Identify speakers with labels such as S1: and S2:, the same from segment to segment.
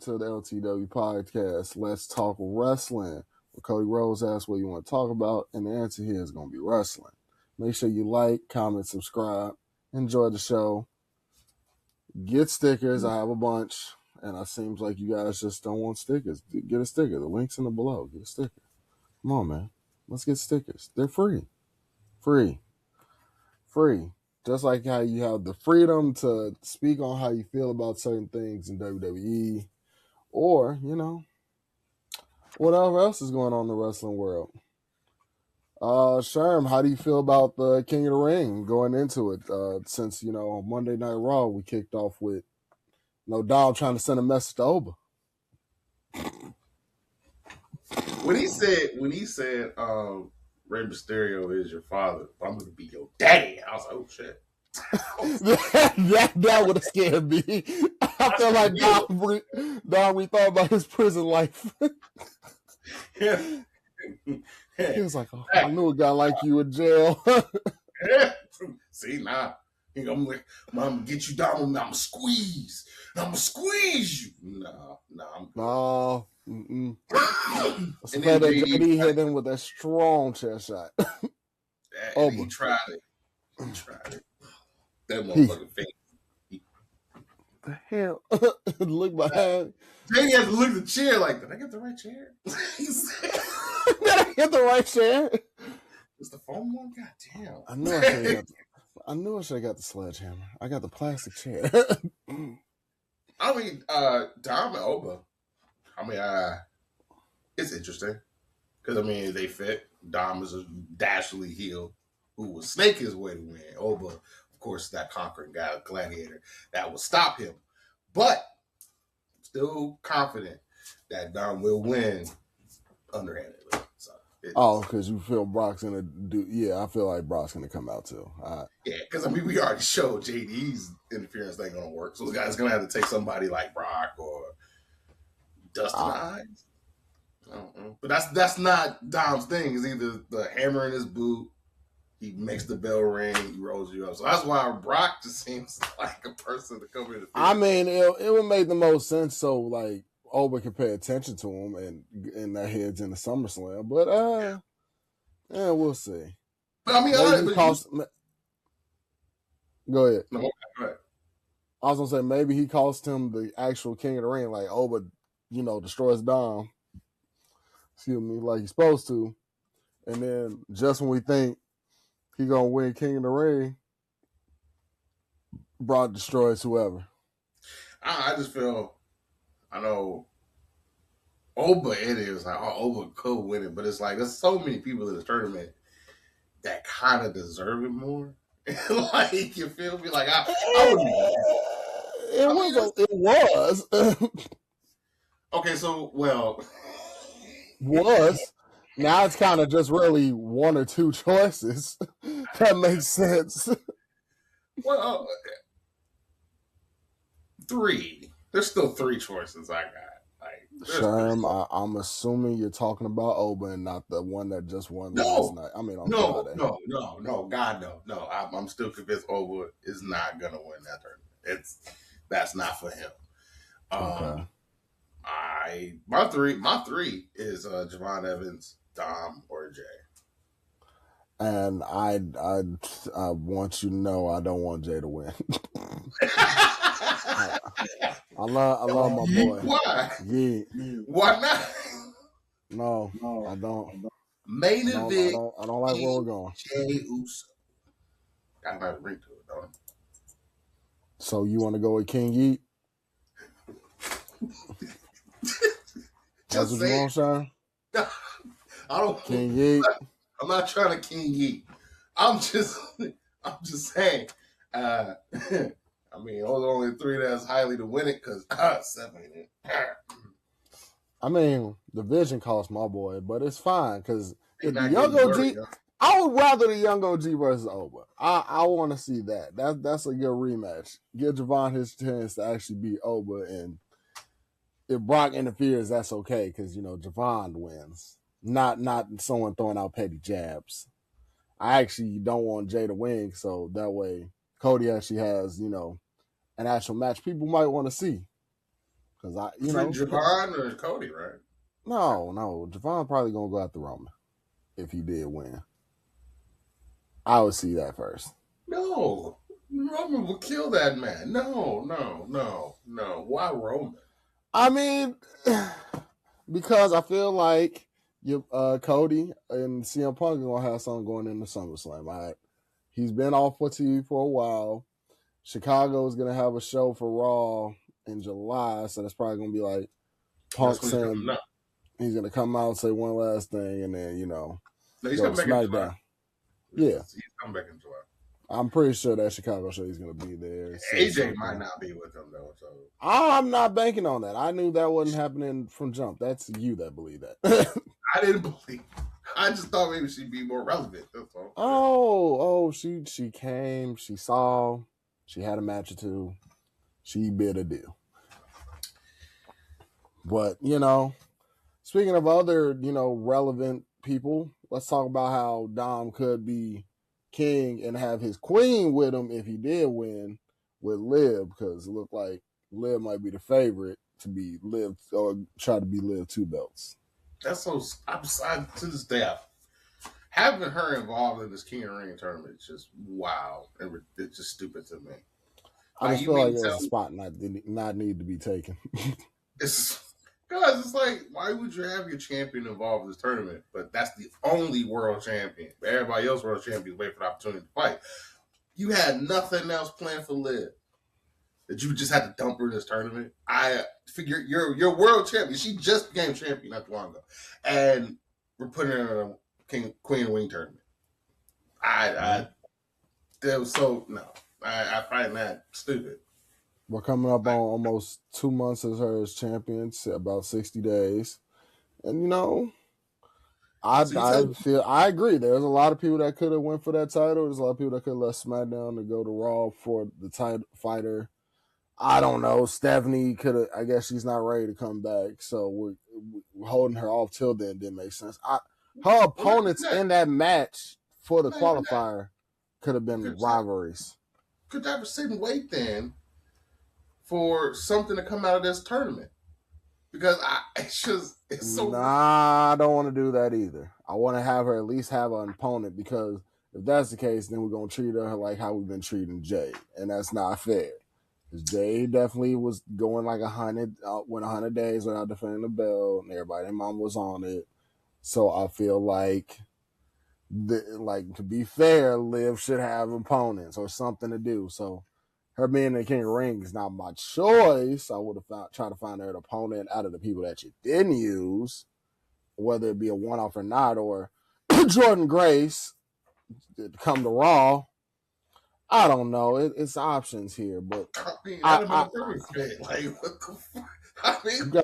S1: to the LTW podcast. Let's talk wrestling. Where Cody Rose asks what you want to talk about, and the answer here is going to be wrestling. Make sure you like, comment, subscribe, enjoy the show. Get stickers. I have a bunch, and it seems like you guys just don't want stickers. Get a sticker. The link's in the below. Get a sticker. Come on, man. Let's get stickers. They're free. Free. Just like how you have the freedom to speak on how you feel about certain things in WWE or, whatever else is going on in the wrestling world. Sherm, how do you feel about the King of the Ring going into it? Since, on Monday Night Raw, we kicked off with, Dom trying to send a message to Oba.
S2: When he said, Rey Mysterio is your father, I'm going to be your daddy. I was like, oh, shit.
S1: that would have scared me. I feel like Dom, we thought about his prison life.
S2: Yeah.
S1: He was like, oh, I knew a guy like you in jail.
S2: See, nah. I'm going to get you down. I'm going to squeeze. I'm going to squeeze you.
S1: No. And then JD hit him with a strong chest shot.
S2: He tried it. That motherfucking face.
S1: The hell? Look behind.
S2: JD has to look at the chair like, did I get the right chair?
S1: Did I get the right chair?
S2: Is the phone one? God damn.
S1: I knew I should have got the sledgehammer. I got the plastic chair.
S2: I mean, Dom and Oba. I mean, it's interesting because they fit. Dom is a dastardly heel who will snake his way to win. Oba, of course, that conquering guy, gladiator that will stop him. But still confident that Dom will win underhandedly. So
S1: because you feel Brock's gonna do? Yeah, I feel like Brock's gonna come out too.
S2: Yeah, because we already showed JD's interference ain't gonna work, so the guy's gonna have to take somebody like Brock or Dustin Hines. I don't know. But that's not Dom's thing. It's either the hammer in his boot, he makes the bell ring, he rolls you up. So that's why Brock just seems like a person to come in.
S1: I mean, it would make the most sense so like Oba can pay attention to him and that heads into SummerSlam. But we'll see.
S2: But I mean,
S1: go ahead.
S2: No, go ahead.
S1: I was gonna say maybe he cost him the actual King of the Ring, like Oba, destroys Dom. Excuse me, like he's supposed to. And then just when we think he gonna win King of the Ring, Brock destroys whoever.
S2: I just feel, I know Oba in it was like, Oba could win it, but it's like there's so many people in the tournament that kind of deserve it more. Like, you feel me? Like I would.
S1: It was.
S2: Okay, so
S1: was. Now it's kind of just really one or two choices. That makes sense.
S2: Well, three. There's still three choices I got.
S1: Sherm, I'm assuming you're talking about Oba and not the one that just won last night. I mean, on Friday.
S2: No, God, no. I'm still convinced Oba is not gonna win that tournament. That's not for him.
S1: Okay.
S2: My three is Javon Evans, Dom, or Jay.
S1: And I want you to know I don't want Jay to win. I love my boy.
S2: Why?
S1: Yeah.
S2: Why not?
S1: No, I don't.
S2: Main event.
S1: I don't like where we're going.
S2: Jay Uso. Got my ring to it, don't I?
S1: So you want to go with King Yeet? That's what you want, Sean?
S2: I don't.
S1: King Yeet.
S2: I'm not trying to King Yeet. I'm just saying. I mean, those are only three that's highly to win it because 7 in it.
S1: I mean, the vision cost my boy, but it's fine because if the Young OG, I would rather the Young OG versus Oba. I want to see that. That's a good rematch. Give Javon his chance to actually beat Oba, and if Brock interferes, that's okay because Javon wins, not someone throwing out petty jabs. I actually don't want Jay to win, so that way Cody actually has an actual match people might want to see. Because
S2: Javon or Cody, right?
S1: No, Javon probably gonna go after Roman if he did win. I would see that first.
S2: No, Roman will kill that man. No. Why Roman?
S1: I mean, because I feel like Cody and CM Punk are gonna have something going into SummerSlam. Right? He's been off for TV for a while. Chicago is gonna have a show for Raw in July, so that's probably gonna be like Punk saying he's gonna come out and say one last thing, and then
S2: no, he's
S1: go
S2: coming back in July.
S1: Yeah,
S2: he's coming back in July.
S1: I'm pretty sure that Chicago show he's gonna be there.
S2: AJ might not be with them though. So
S1: I'm not banking on that. I knew that wasn't happening from jump. That's you that believe that.
S2: I didn't believe. I just thought maybe she'd be more relevant. That's all.
S1: She came. She saw. She had a match or two. She bid a deal. But speaking of other relevant people, let's talk about how Dom could be king and have his queen with him if he did win with Liv, because it looked like Liv might be the favorite to be Liv or try to be Liv 2 belts.
S2: That's so. To this day, having her involved in this King of the Ring tournament is just wow. It's just stupid to me.
S1: I just feel like there's a spot not need to be taken.
S2: It's because it's like, why would you have your champion involved in this tournament? But that's the only world champion. Everybody else world champions wait for the opportunity to fight. You had nothing else planned for Liv. That you just had to dump her in this tournament. I figure you're world champion. She just became champion not too long ago, and we're putting her in a Queen of Wing tournament. I find that stupid.
S1: We're coming up on almost 2 months as her as champion, about 60 days, and I agree. There's a lot of people that could have went for that title. There's a lot of people that could have left SmackDown to go to Raw for the title fighter. I don't know. Stephanie could have. I guess she's not ready to come back, so we're holding her off till then. Didn't make sense. Her opponents in that match for the qualifier could have been rivalries.
S2: Could have a sit and wait then for something to come out of this tournament, because it's so.
S1: Nah, I don't want to do that either. I want to have her at least have an opponent, because if that's the case, then we're gonna treat her like how we've been treating Jade, and that's not fair. Because Jade definitely was going like 100 days without defending the belt, and everybody and mom was on it. So I feel like, to be fair, Liv should have opponents or something to do. So her being in the King of the Ring is not my choice. I would have tried to find her an opponent out of the people that you didn't use, whether it be a one-off or not, or Jordan Grace to come to Raw. I don't know. It's options here, but
S2: you
S1: got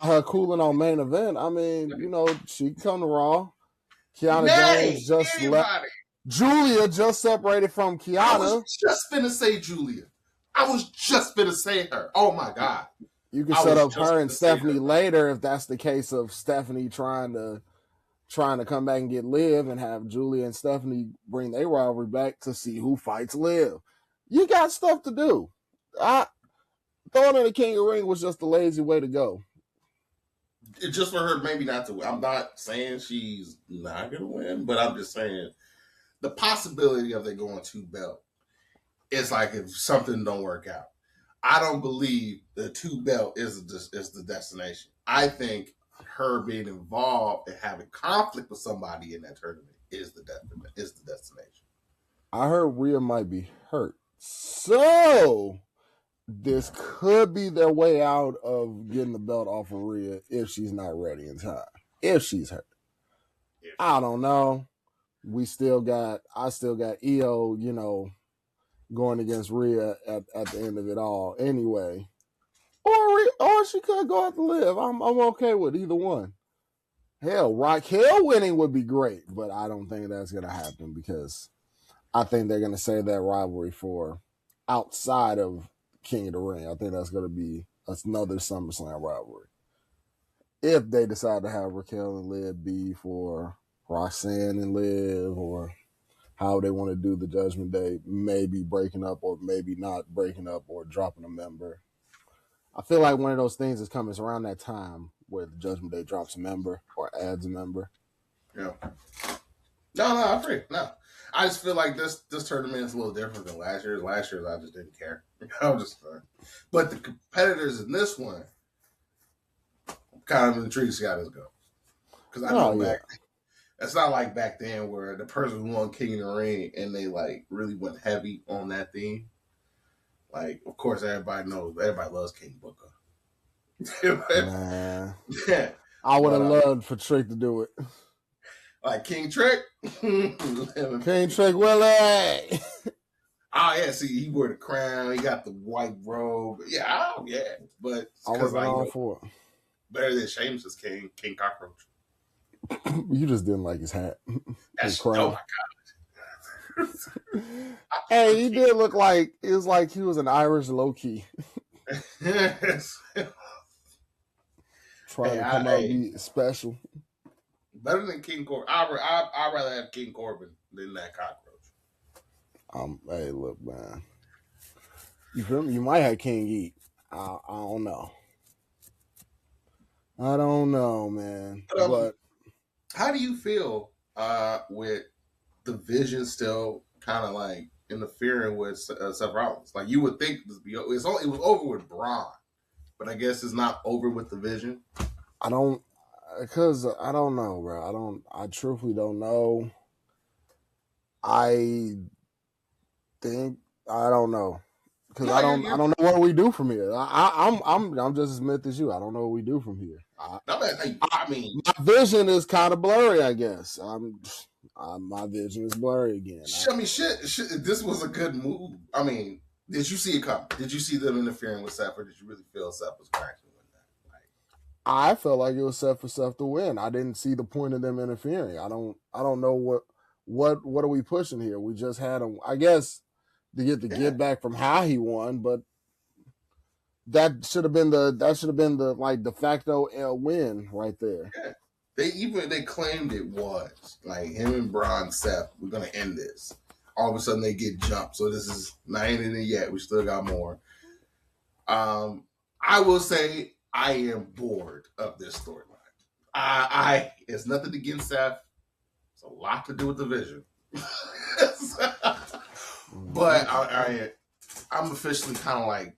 S1: her cooling on main event. I mean, she can come to Raw. Kiana James just left. Julia just separated from Kiana.
S2: I was just finna say Julia. I was just finna say her. Oh my God.
S1: You can set up her and Stephanie later if that's the case of Stephanie trying to come back and get Liv, and have Julia and Stephanie bring their rivalry back to see who fights Liv. You got stuff to do. Throwing in the King of the Ring was just a lazy way to go.
S2: It's just for her maybe not to win. I'm not saying she's not going to win, but I'm just saying the possibility of they going 2 belt is like if something don't work out. I don't believe the 2 belt is the destination. I think her being involved and having conflict with somebody in that tournament is the destination.
S1: I heard Rhea might be hurt. So this could be their way out of getting the belt off of Rhea if she's not ready in time. If she's hurt. I don't know. I still got Io, going against Rhea at the end of it all anyway. Or she could go out to Liv. I'm okay with either one. Hell, Raquel winning would be great, but I don't think that's gonna happen, because I think they're gonna save that rivalry for outside of King of the Ring. I think that's gonna be another SummerSlam rivalry. If they decide to have Raquel and Liv be for Roxanne and Liv, or how they want to do the Judgment Day, maybe breaking up or maybe not breaking up or dropping a member. I feel like one of those things is coming. It's around that time where the Judgment Day drops a member or adds a member.
S2: Yeah. No, I agree. No. I just feel like this tournament is a little different than last year's. Last year's, I just didn't care. I was just but the competitors in this one kind of intrigued to see how this go. Because I know back, it's not like back then where the person who won King of the Ring and they like really went heavy on that theme. Like, of course, everybody loves King Booker.
S1: Man. Yeah. I would have loved for Trick to do it.
S2: Like King Trick?
S1: King Trick Willie!
S2: Oh, yeah, see, he wore the crown, he got the white robe. Yeah, but
S1: I was all for it.
S2: Better than Sheamus' King Cockroach.
S1: You just didn't like his hat.
S2: His crown. Oh my
S1: God. Hey, he did look like it was like he was an Irish low key. Trying to come out and be special.
S2: Better than King Corbin. I'd rather have King Corbin than that cockroach.
S1: Hey, look, man. You feel me? You might have King Geek. I don't know. I don't know, man. But
S2: how do you feel with the Vision still kind of like interfering with Seth Rollins? Like you would think it was over with Braun, but I guess it's not over with the Vision.
S1: I don't know, bro. I truthfully don't know. I don't know. Because I don't know what we do from here. I'm just as myth as you. I don't know what we do from here.
S2: I mean,
S1: my vision is kind of blurry. I guess my vision is blurry again.
S2: I mean, shit. This was a good move. I mean, did you see it come? Did you see them interfering with Seth, or did you really feel Seth was actually winning that? Like,
S1: I felt like it was set for Seth to win. I didn't see the point of them interfering. I don't know what are we pushing here. We just had him. I guess. To get the get back from how he won, but that should have been the like de facto win right there.
S2: Yeah. They claimed it was like him and Braun Seth. We're gonna end this. All of a sudden they get jumped. So this is not ending it yet. We still got more. I will say I am bored of this storyline. It's nothing against Seth. It's a lot to do with the Vision. But I'm officially kind of like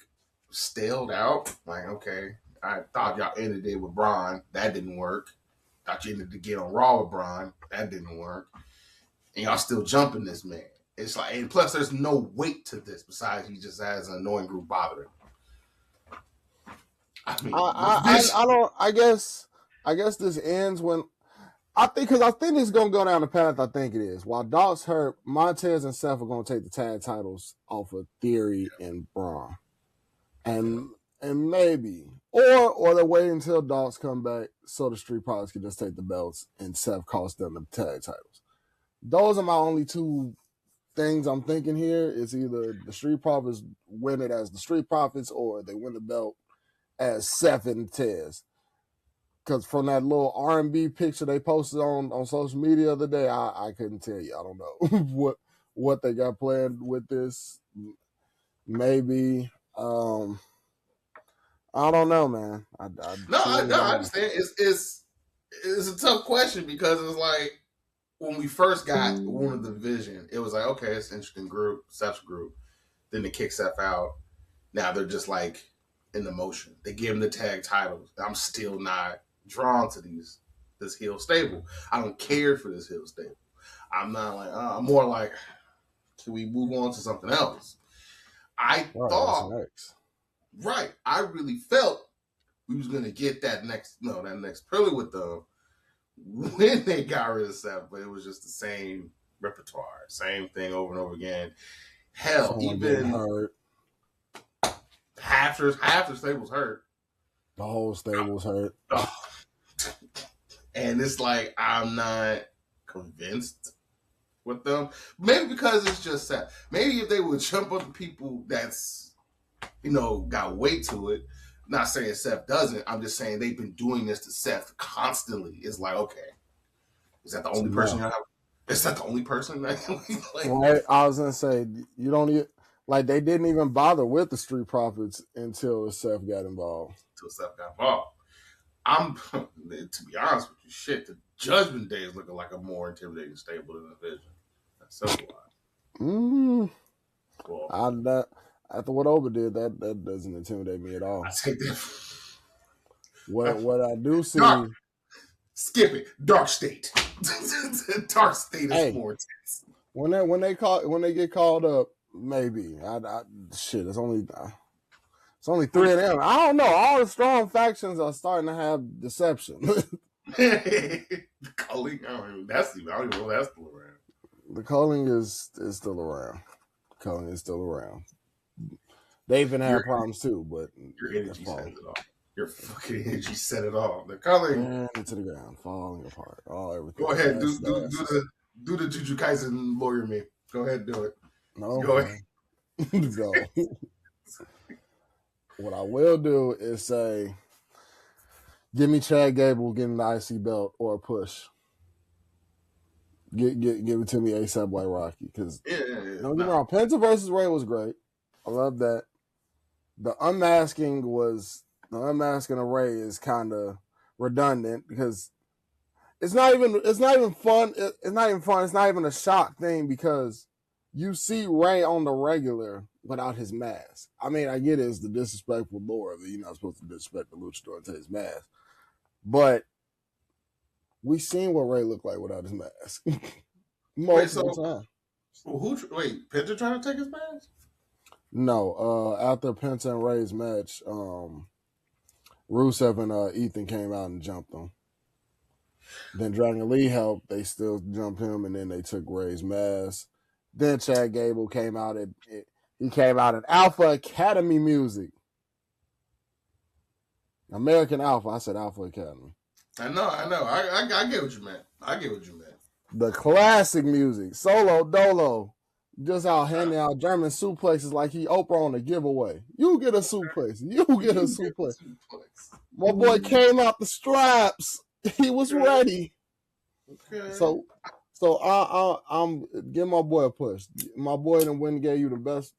S2: staled out. Like, okay, I thought y'all ended it with Braun. That didn't work. Thought you ended to get on Raw with Braun. That didn't work. And y'all still jumping this man. It's like, and plus there's no weight to this besides he just has an annoying group bothering.
S1: I mean, I guess this ends when I think this is gonna go down the path I think it is. While Doc's hurt, Montez and Seth are gonna take the tag titles off of Theory and Braun, and maybe or they wait until Doc's come back so the Street Profits can just take the belts and Seth cost them the tag titles. Those are my only two things I'm thinking here. It's either the Street Profits win it as the Street Profits or they win the belt as Seth and Tez. Because from that little R&B picture they posted on social media the other day, I couldn't tell you. I don't know what they got planned with this. Maybe I don't know, man. I
S2: understand. It's a tough question because it's like when we first got one of the Vision, it was like, okay, it's an interesting group, Seth's group. Then they kick Seth out. Now they're just like in the motion. They give him the tag titles. I'm still not drawn to this heel stable. I don't care for this heel stable. I'm not like I'm more like, can we move on to something else? I really felt we was gonna get that next Pearly with them when they got rid of Seth, but it was just the same repertoire, same thing over and over again. Hell, even half the stable's hurt.
S1: The whole stable's hurt.
S2: And it's like, I'm not convinced with them. Maybe because it's just Seth. Maybe if they would jump up the people that's, got weight to it. Not saying Seth doesn't. I'm just saying they've been doing this to Seth constantly. It's like, okay, is that the only person you have? Is that the only person that like?
S1: Right. I was gonna say you don't need
S2: Like
S1: they didn't even bother with the Street Profits until Seth got involved.
S2: I'm to be honest with you, shit. The Judgment Day is looking like a more intimidating stable than the Vision. That's so wild.
S1: Well, after what Oba did, that doesn't intimidate me at all.
S2: I take that.
S1: What I do see.
S2: Skip it. Dark State. Dark State is more intense.
S1: When they get called up, maybe. Shit, it's only 3 of them. I don't know. All the strong factions are starting to have deception.
S2: The culling, I don't even know if that's still around.
S1: The culling is still around. Culling is still around. They've been having problems too, but
S2: your energy set it off. Your fucking energy set it off. The culling
S1: into the ground, falling apart. Everything.
S2: Go ahead, do the Jujutsu Kaisen lawyer me. Go ahead, do it.
S1: No, go ahead. Go. What I will do is say, give me Chad Gable getting the IC belt or a push. Give it to me ASAP White Rocky. Because don't get me wrong, Penta versus Ray was great. I love that. The unmasking of Ray is kind of redundant because it's not even fun. It's not even fun. It's not even a shock thing because you see Ray on the regular without his mask. I mean, I get it's the disrespectful lore of it. You're not supposed to disrespect the luchador and take his mask. But we seen what Ray looked like without his mask. Multiple times.
S2: Penta trying to take his mask?
S1: No. After Penta and Ray's match, Rusev and Ethan came out and jumped him. Then Dragon Lee helped. They still jumped him, and then they took Ray's mask. Then Chad Gable came out he came out in Alpha Academy music. American Alpha. I said Alpha Academy.
S2: I know. I get what you meant.
S1: The classic music. Solo Dolo. Just out handing out German suplexes like he Oprah on a giveaway. You get a suplex. My boy came out the straps. He was ready. Okay. So I'm giving my boy a push. My boy done went and gave you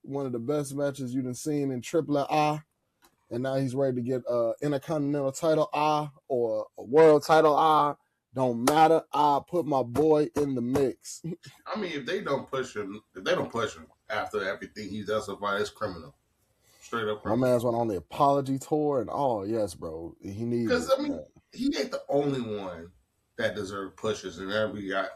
S1: one of the best matches you done seen in AAA, and now he's ready to get Intercontinental title or a world title Don't matter. I put my boy in the mix.
S2: I mean, if they don't push him after everything he's done so far, it's criminal. Straight up criminal.
S1: My man's went on the apology tour and yes, bro. He needs
S2: because he ain't the only one that deserves pushes, and then we got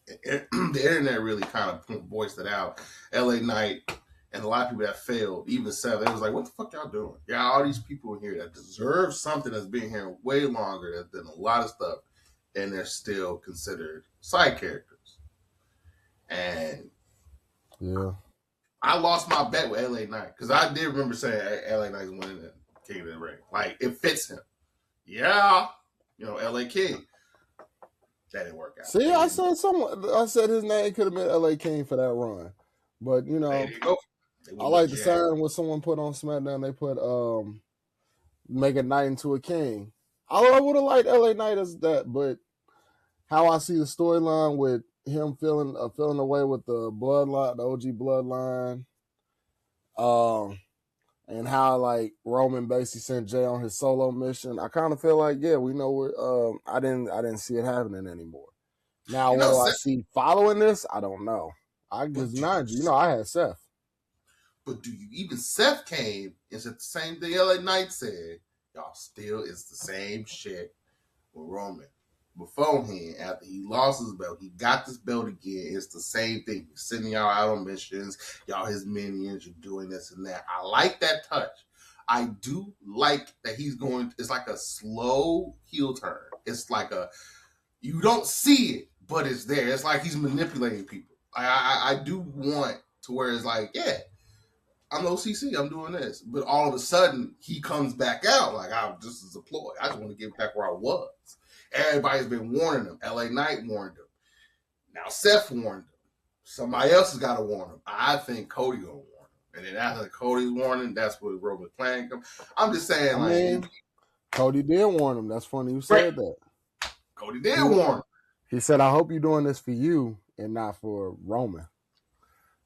S2: the internet really kind of voiced it out. LA Knight and a lot of people that failed, even Seth, it was like, what the fuck y'all doing? Yeah, all these people here that deserve something that's been here way longer, that's done a lot of stuff, and they're still considered side characters. And I lost my bet with LA Knight because I did remember saying LA Knight's winning the King of the Ring. Like, it fits him. Yeah, LA King. That didn't work out.
S1: See, I said his name could have been LA King for that run. But, I like the sign when someone put on SmackDown, they put make a knight into a king. I would have liked LA Knight as that, but how I see the storyline with him feeling away with the bloodline, the OG bloodline, and how like Roman basically sent Jay on his solo mission, I kind of feel like we know where. I didn't see it happening anymore. Now, will I see following this? I don't know. I just not. I had Seth.
S2: But even Seth came and said the same thing LA Knight said. Y'all still is the same shit with Roman. Beforehand, after he lost his belt, he got this belt again. It's the same thing. He's sending y'all out on missions. Y'all his minions. You're doing this and that. I like that touch. I do like that he's going. It's like a slow heel turn. It's like you don't see it, but it's there. It's like he's manipulating people. I do want to where it's like, I'm OCC, I'm doing this. But all of a sudden, he comes back out like, this is a ploy. I just want to get back where I was. Everybody's been warning him. LA Knight warned him. Now Seth warned him. Somebody else has got to warn him. I think Cody going to warn him. And then after Cody's warning, that's where Roman's plan comes. I'm just saying,
S1: Cody did warn him. That's funny you said that.
S2: Cody did warn him.
S1: He said, I hope you're doing this for you and not for Roman.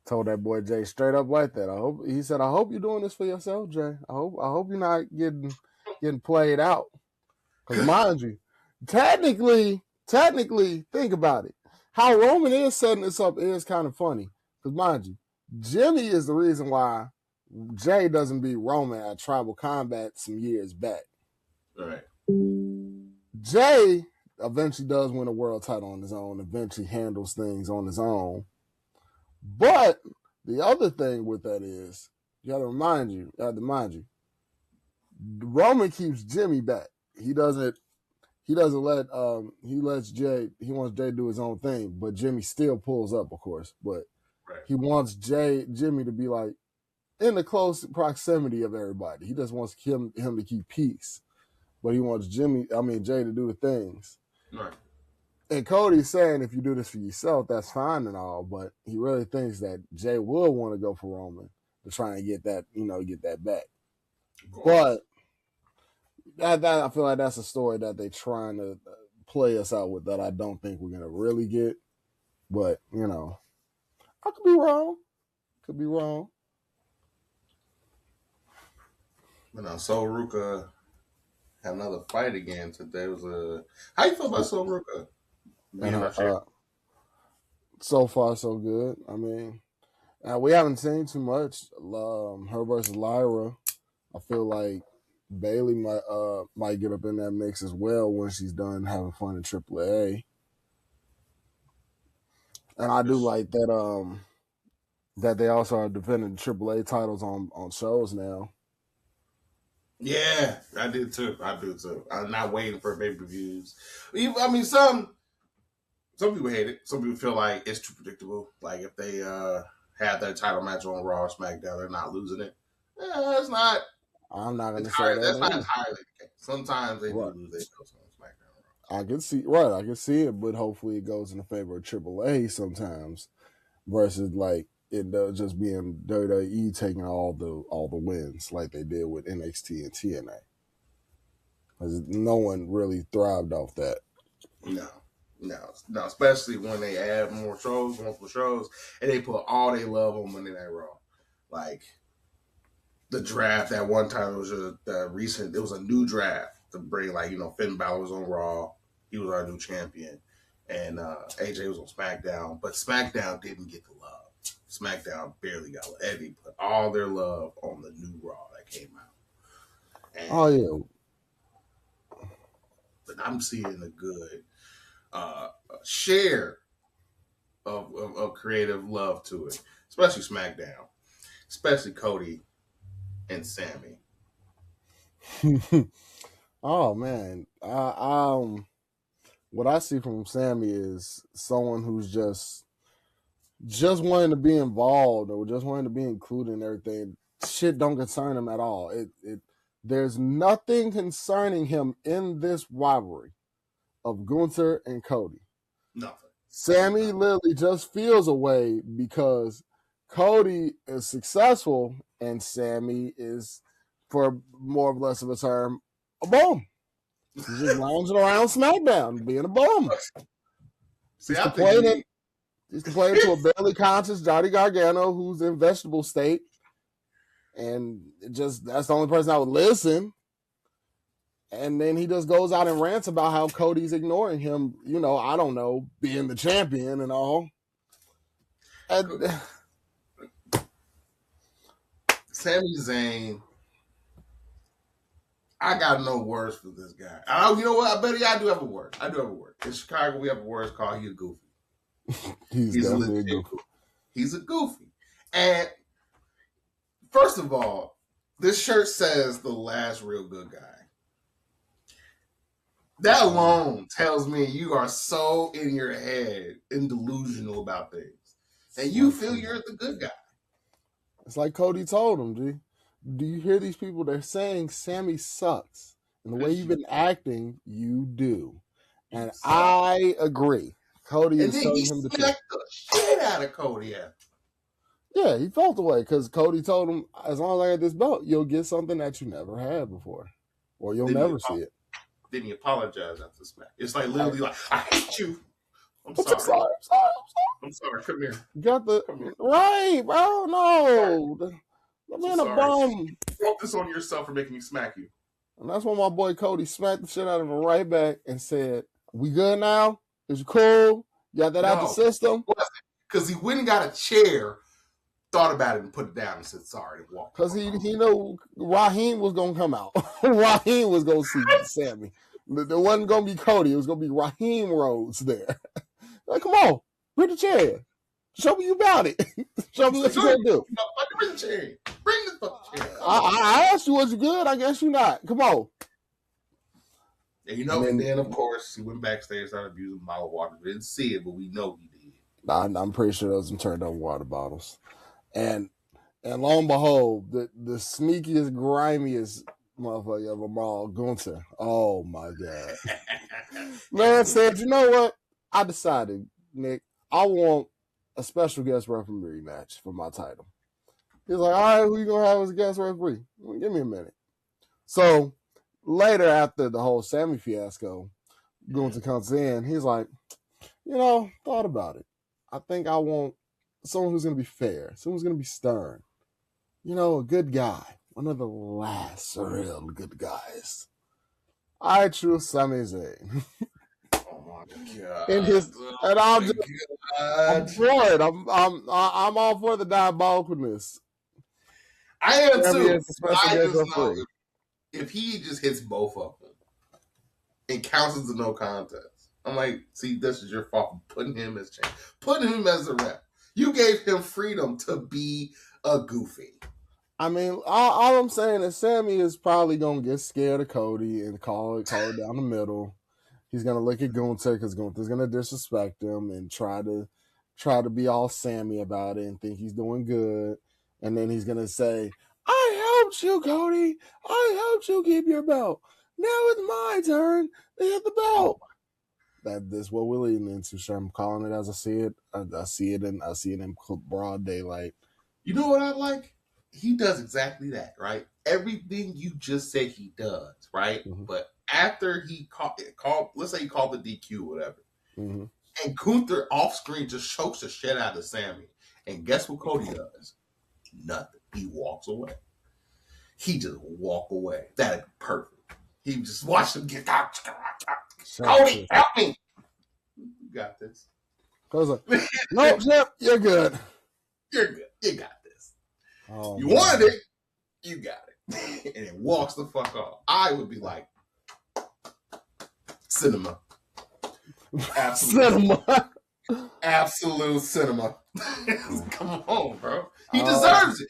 S1: Told that boy Jay straight up like that. He said, I hope you're doing this for yourself, Jay. I hope you're not getting played out. Because mind you, technically, think about it. How Roman is setting this up is kind of funny. Because mind you, Jimmy is the reason why Jay doesn't beat Roman at Tribal Combat some years back.
S2: All right.
S1: Jay eventually does win a world title on his own, eventually handles things on his own. But the other thing with that is, you have to mind you, Roman keeps Jimmy back. He wants Jay to do his own thing, but Jimmy still pulls up, of course. But he wants Jimmy to be like in the close proximity of everybody. He just wants him to keep peace. But he wants Jay to do the things.
S2: Right.
S1: And Cody's saying if you do this for yourself, that's fine and all, but he really thinks that Jay will want to go for Roman to try and get that, get that back. But that I feel like that's a story that they're trying to play us out with that I don't think we're gonna really get. But I could be wrong.
S2: But Sol Ruka had another fight again today. How you feel about Sol Ruka?
S1: So far, so good. I mean, we haven't seen too much. Her versus Lyra. I feel like Bailey might get up in that mix as well when she's done having fun in AAA. And I do like that that they also are defending AAA titles on shows now.
S2: Yeah, I do too. I'm not waiting for pay-per-views. I mean, some people hate it. Some people feel like it's too predictable. Like if they have their title match on Raw or SmackDown, they're not losing it. It's not.
S1: I'm not going to say that.
S2: That's not entirely the case. Sometimes they do lose their shows on SmackDown.
S1: I can see it, but hopefully it goes in the favor of AAA sometimes, versus like it just being WWE taking all the wins like they did with NXT and TNA. Because no one really thrived off that.
S2: No, especially when they add multiple shows, and they put all their love on Monday Night Raw. Like the draft that one time it was a new draft to bring Finn Balor was on Raw, he was our new champion, and AJ was on SmackDown, but SmackDown didn't get the love. SmackDown barely got love. Eddie put all their love on the new Raw that came out. And, but I'm seeing a good share of creative love to it, especially SmackDown, especially Cody and Sammy.
S1: Oh man, what I see from Sammy is someone who's just wanting to be involved or just wanting to be included in everything. Shit don't concern him at all. There's nothing concerning him in this rivalry of Gunther and Cody.
S2: Nothing.
S1: Sammy literally just feels a way because Cody is successful and Sammy is, for more or less of a term, a bum. He's just lounging around SmackDown, being a bum. He's complaining to a barely conscious Johnny Gargano who's in vegetable state. And that's the only person I would listen. And then he just goes out and rants about how Cody's ignoring him, I don't know, being the champion and all. And
S2: Sami Zayn, I got no words for this guy. You know what? I bet I do have a word. In Chicago, we have a word called he's goofy.
S1: He's a goofy.
S2: He's a goofy. And first of all, this shirt says the last real good guy. That alone tells me you are so in your head and delusional about things. And you feel you're the good guy.
S1: It's like Cody told him, G. Do you hear these people? They're saying Sammy sucks. And the way you've been acting, you do. And I agree. Cody is telling him to
S2: the shit out of Cody.
S1: Yeah, he felt the way because Cody told him, as long as I get this belt, you'll get something that you never had before. Or you'll never see it.
S2: Then he apologized after the smack. It's like literally like, I hate you. I'm sorry. I'm sorry. Come here.
S1: Got the right, bro. No, I'm in a bum.
S2: Throw this on yourself for making me smack you.
S1: And that's when my boy Cody smacked the shit out of him right back and said, "We good now? Is you cool? You got that out the system?"
S2: Because he went and got a chair, thought about it, and put it down and said sorry and walked.
S1: Because he know Raheem was gonna come out. Raheem was gonna see Sammy. There wasn't gonna be Cody. It was gonna be Raheem Rhodes there. Like, come on, bring the chair. Show me you about it. Show me what you gonna do.
S2: Bring the chair. Bring the fucking chair.
S1: I asked you, was you good? I guess you not. Come on.
S2: And and then of course he went backstage, started abusing bottled water. We didn't see it, but we know he did.
S1: I'm pretty sure those some turned on water bottles. And lo and behold, the sneakiest, grimiest motherfucker of them all, Gunther. Oh my God. Man said, you know what? I decided, Nick, I want a special guest referee match for my title. He's like, all right, who you gonna have as a guest referee? Well, give me a minute. So later, after the whole Sammy fiasco, Gunther comes in. He's like, thought about it. I think I want someone who's gonna be fair, someone who's gonna be stern. A good guy. One of the last real good guys. I choose Sami Zayn.
S2: Oh my God!
S1: And I'm for it. I'm all for the diabolicalness.
S2: I am too. I just know if he just hits both of them and counts as a no contest, I'm like, see, this is your fault for putting him as champ, putting him as a rep. You gave him freedom to be a goofy.
S1: I mean, all I'm saying is Sammy is probably gonna get scared of Cody and call it down the middle. He's gonna look at Gunther because Gunther's gonna disrespect him and try to be all Sammy about it and think he's doing good. And then he's gonna say, "I helped you, Cody. I helped you keep your belt. Now it's my turn to hit the belt." That's what we're leading into. So I'm calling it as I see it. I see it in broad daylight.
S2: You know what I like? He does exactly that, right? Everything you just said he does, right? Mm-hmm. But after he called, let's say he called the DQ, whatever, mm-hmm. and Gunther off screen just chokes the shit out of Sammy. And guess what Cody does? Nothing. He walks away. He just walk away. That'd be perfect. He just watched him get out. Cody, help me. You got this.
S1: Like, no, Jeff, you're good.
S2: You're good. You got this. Oh, you wanted it. You got it. And it walks the fuck off. I would be like, cinema.
S1: Cinema.
S2: Absolute cinema. Come on, bro. He deserves it.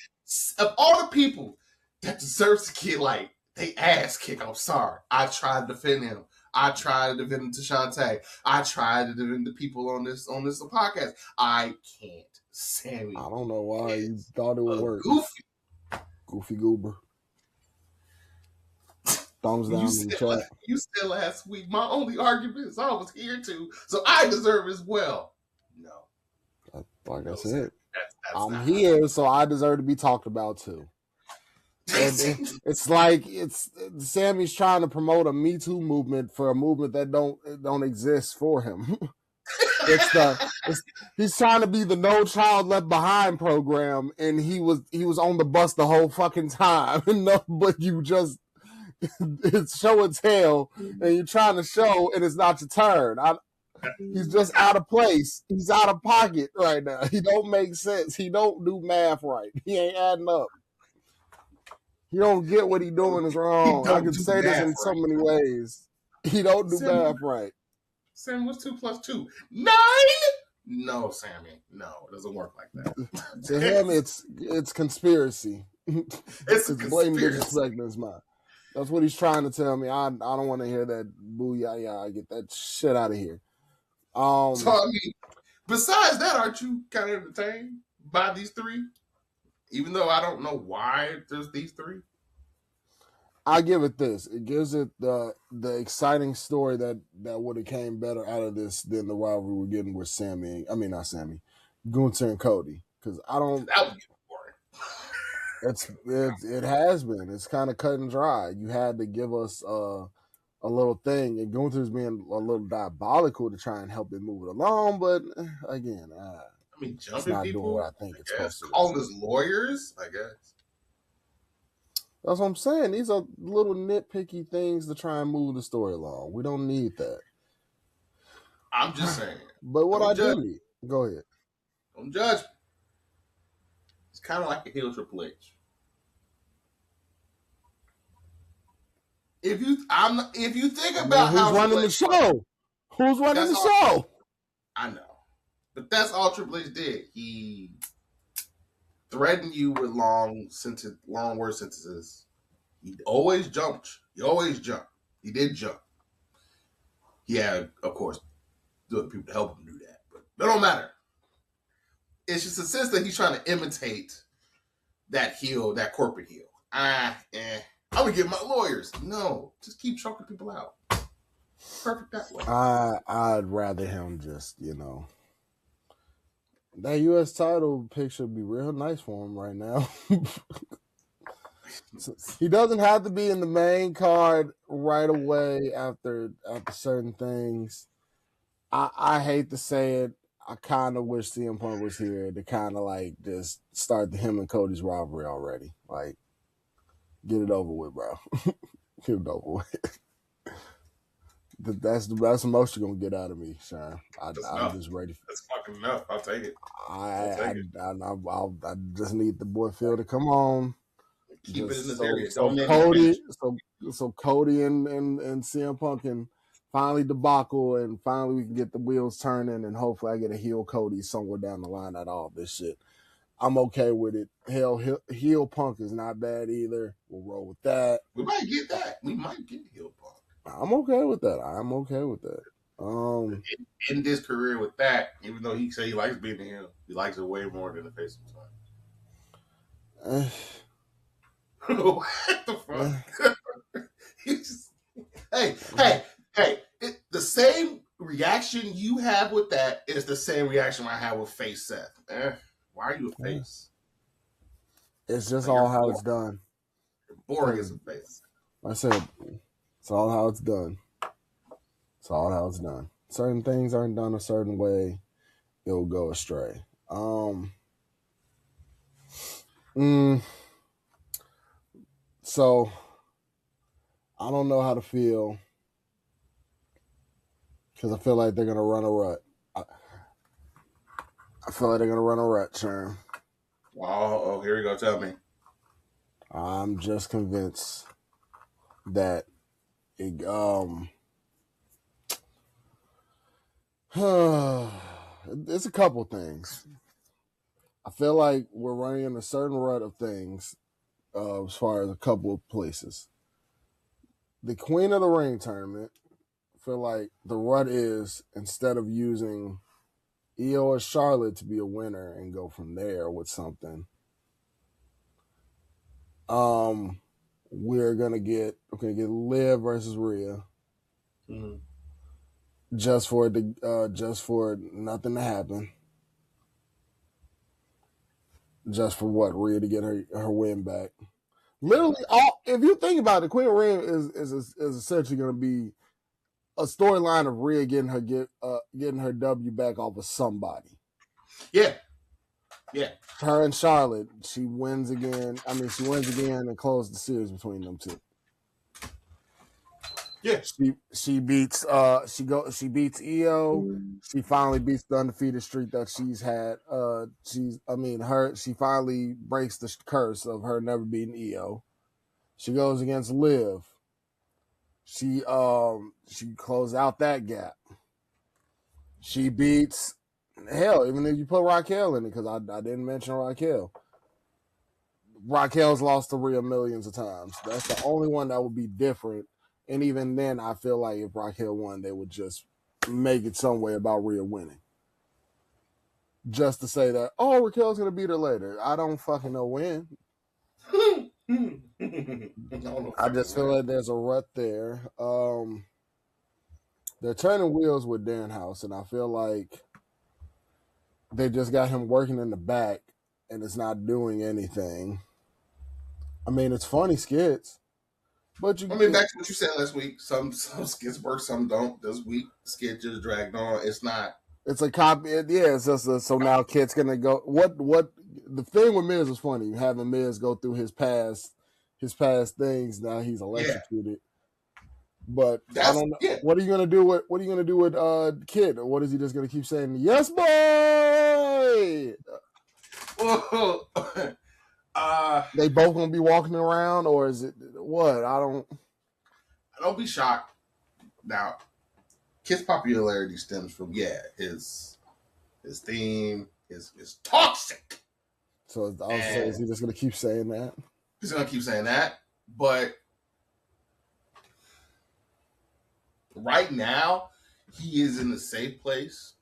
S2: Of all the people that deserves to get like they ass kick, I'm sorry. I tried to defend him. I tried to defend him to Shantae. I tried to defend the people on this podcast. I can't. Sammy.
S1: I don't know why you thought it would work. Goofy goober. Thumbs down in the chat.
S2: You said last week, my only argument is I was here too, so I deserve as well. No.
S1: Like I said, I'm here, so I deserve to be talked about too. It's like Sammy's trying to promote a Me Too movement for a movement that don't exist for him. He's trying to be the No Child Left Behind program, and he was on the bus the whole fucking time. But you just it's show and tell, and you're trying to show, and it's not your turn. He's just out of place. He's out of pocket right now. He don't make sense. He don't do math right. He ain't adding up. He don't get what he doing is wrong. I can say this in so many ways. He don't do math right.
S2: Sam, what's 2 + 2? 9? No, Sammy. No, it doesn't work like that.
S1: To him, it's conspiracy. It's blatant disrespect in his mind. That's what he's trying to tell me. I don't want to hear that booyah. Get that shit out of here.
S2: So, I mean, besides that, aren't you kind of entertained by these three? Even though I don't know why there's these three?
S1: I give it this. It gives it the exciting story that would have came better out of this than the rivalry we're getting with Gunther and Cody. Because I don't...
S2: That would be boring.
S1: It has been. It's kind of cut and dry. You had to give us a little thing, and Gunther's being a little diabolical to try and help it move it along. But again,
S2: I mean,
S1: it's
S2: jumping
S1: not doing
S2: people.
S1: what I think it's supposed to do.
S2: Calling us lawyers, I guess.
S1: That's what I'm saying. These are little nitpicky things to try and move the story along. We don't need that.
S2: I'm just saying.
S1: But what I do need, go ahead.
S2: Don't judge. It's kind of like a heel Triple H. If you think about
S1: who's running the show, who's running the show?
S2: I know, but that's all Triple H did. He threatened you with long word sentences. He always jumped. He did jump. He had, of course, the other people to help him do that, but it don't matter. It's just a sense that he's trying to imitate that heel, that corporate heel. I'm gonna get my lawyers. No, just keep choking people out. Perfect that way.
S1: I'd rather him just, that U.S. title picture would be real nice for him right now. He doesn't have to be in the main card right away after certain things. I hate to say it. I kind of wish CM Punk was here to kind of like just start the him and Cody's rivalry already. Like, get it over with, bro. Get it over with. That's the most you're gonna get out of me, Sean. I'm just ready.
S2: That's fucking enough. I'll take it.
S1: I just need the boy Phil to come on.
S2: Keep it in this area.
S1: So Cody and CM Punk can finally debacle, and finally we can get the wheels turning, and hopefully I get a heel Cody somewhere down the line out of all this shit. I'm okay with it. Hell, heel Punk is not bad either. We'll roll with that.
S2: We might get that. We might get heel Punk.
S1: I'm okay with that.
S2: In this career with that, even though he say he likes being a heel, he likes it way more than the face sometimes. What the fuck? Hey! The same reaction you have with that is the same reaction I have with face Seth. Why are you a face?
S1: It's just all how it's done.
S2: You're boring as a face.
S1: I said, it's all how it's done. Certain things aren't done a certain way, it'll go astray. So I don't know how to feel because I feel like they're gonna run a rut. I feel like they're gonna run a rut, Sherm.
S2: Oh, here we go. Tell me.
S1: I'm just convinced that it's a couple things. I feel like we're running in a certain rut of things as far as a couple of places. The Queen of the Ring tournament, I feel like the rut is instead of using Io or Charlotte to be a winner and go from there with something, we're gonna get Liv versus Rhea.
S2: Mm-hmm.
S1: Just for nothing to happen. Just for what? Rhea to get her win back. Literally, if you think about it, Queen of Ring is essentially going to be a storyline of Rhea getting her W back off of somebody.
S2: Yeah.
S1: Her and Charlotte, she wins again and closes the series between them two.
S2: Yeah.
S1: She beats Io. She finally beats the undefeated streak that she's had. She finally breaks the curse of her never beating Io. She goes against Liv. She closed out that gap. She beats even if you put Raquel in it, because I didn't mention Raquel. Raquel's lost to Rhea millions of times. That's the only one that would be different. And even then, I feel like if Raquel won, they would just make it some way about Rhea winning. Just to say that, Raquel's going to beat her later. I don't fucking know when. I just feel like there's a rut there. They're turning wheels with Danhausen, and I feel like they just got him working in the back, and it's not doing anything. I mean, it's funny skits. But
S2: I mean, back to what you said last week. Some skits work, some don't. This week, skit just dragged on. It's not.
S1: It's a copy. Yeah, it's just so now Kit's gonna go. What the thing with Miz was funny. Having Miz go through his past things. Now he's electrocuted. But I don't know. Yeah. What are you gonna do with Kid? Or what is he just gonna keep saying? Yes, boy. They both gonna be walking around, or is it what? I
S2: don't be shocked. Now, Kid's popularity stems from his theme is toxic.
S1: So I was saying, is he just gonna keep saying that?
S2: He's gonna keep saying that, but right now he is in a safe place.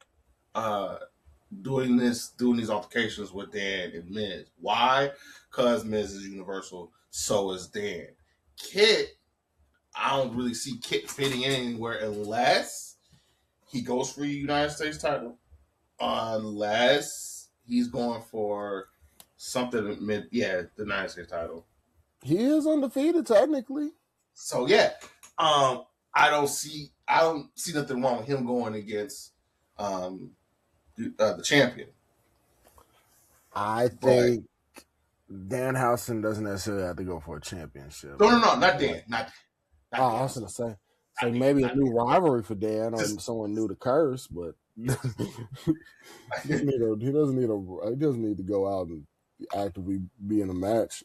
S2: Doing these altercations with Dan and Miz. Why? Because Miz is universal, so is Dan. Kit, I don't really see Kit fitting anywhere unless he goes for the United States title. Unless he's going for something the United States title.
S1: He is undefeated technically.
S2: So I don't see nothing wrong with him going against the champion.
S1: I think Danhausen doesn't necessarily have to go for a championship.
S2: No, not Dan. Not
S1: I was gonna say maybe a new rivalry for Dan or someone new to curse, but he doesn't need to go out and actively be in a match.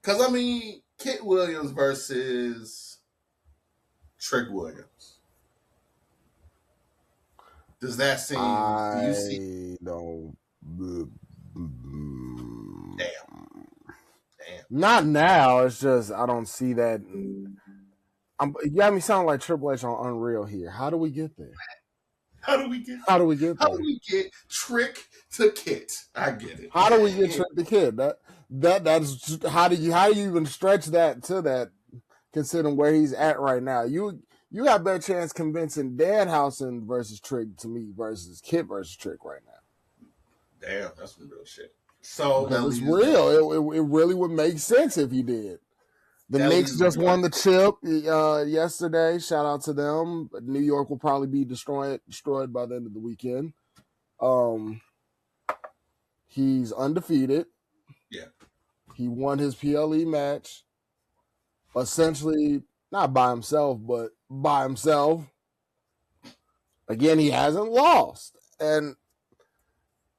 S2: Because I mean, Kit Williams versus Trick Williams. Does that seem? Do you see?
S1: Don't.
S2: Damn.
S1: Not now. It's just I don't see that. You got me sounding like Triple H on Unreal here. How do we get there?
S2: How do we get Trick to Kit? I get it.
S1: How do we get Trick to Kit? That's how do you even stretch that to that? Considering where he's at right now, you got a better chance convincing Danhausen versus Trick to me versus Kit versus Trick right now.
S2: Damn, that's some real shit. So
S1: it's real. It really would make sense if he did. The Knicks just won the chip yesterday. Shout out to them. New York will probably be destroyed by the end of the weekend. He's undefeated.
S2: Yeah.
S1: He won his PLE match. Essentially, not by himself, but by himself. Again, he hasn't lost. And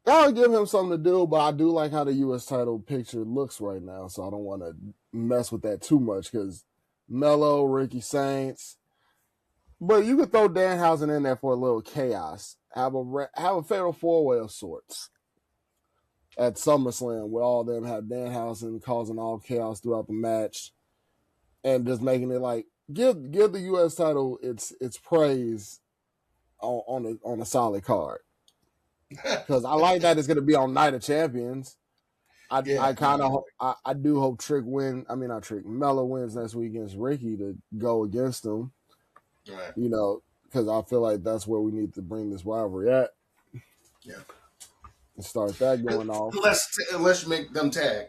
S1: that'll give him something to do, but I do like how the U.S. title picture looks right now, so I don't want to mess with that too much because Melo, Ricky Saints. But you could throw Danhausen in there for a little chaos. Have a fatal four-way of sorts at SummerSlam where all of them have Danhausen causing all chaos throughout the match and just making it like give the U.S. title its praise on a solid card. Because I like that it's going to be on Night of Champions. I do hope Melo wins next week against Ricky to go against him.
S2: Right.
S1: You know, because I feel like that's where we need to bring this rivalry at.
S2: Yeah.
S1: And start that going off.
S2: Unless you make them tag.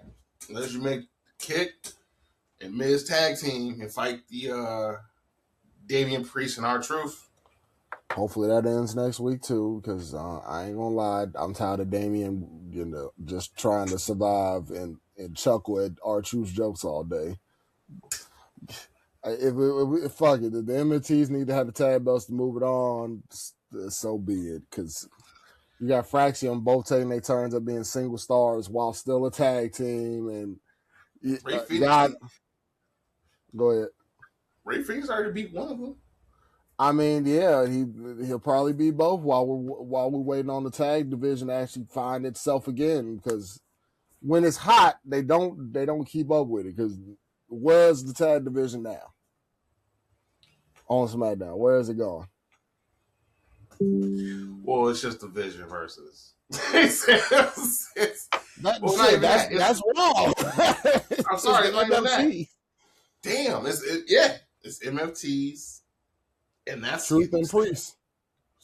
S2: Unless you make Kit and Miz tag team and fight the Damian Priest and R-Truth.
S1: Hopefully that ends next week too, because I ain't gonna lie, I'm tired of Damian, just trying to survive and chuckle at R-Truth's jokes all day. If fuck it, the MNTs need to have the tag belts to move it on, so be it. Because you got Fraction both taking their turns of being single stars while still a tag team, and go ahead.
S2: Ray Phoenix already beat one of them.
S1: I mean, yeah, he'll probably be both while we're waiting on the tag division to actually find itself again. Because when it's hot, they don't keep up with it. Because where's the tag division now? On SmackDown, where is it going?
S2: Well, it's just division versus.
S1: That's wrong.
S2: I'm sorry, it's MFT. Damn, it's MFTs. And that's
S1: Truth and Priest.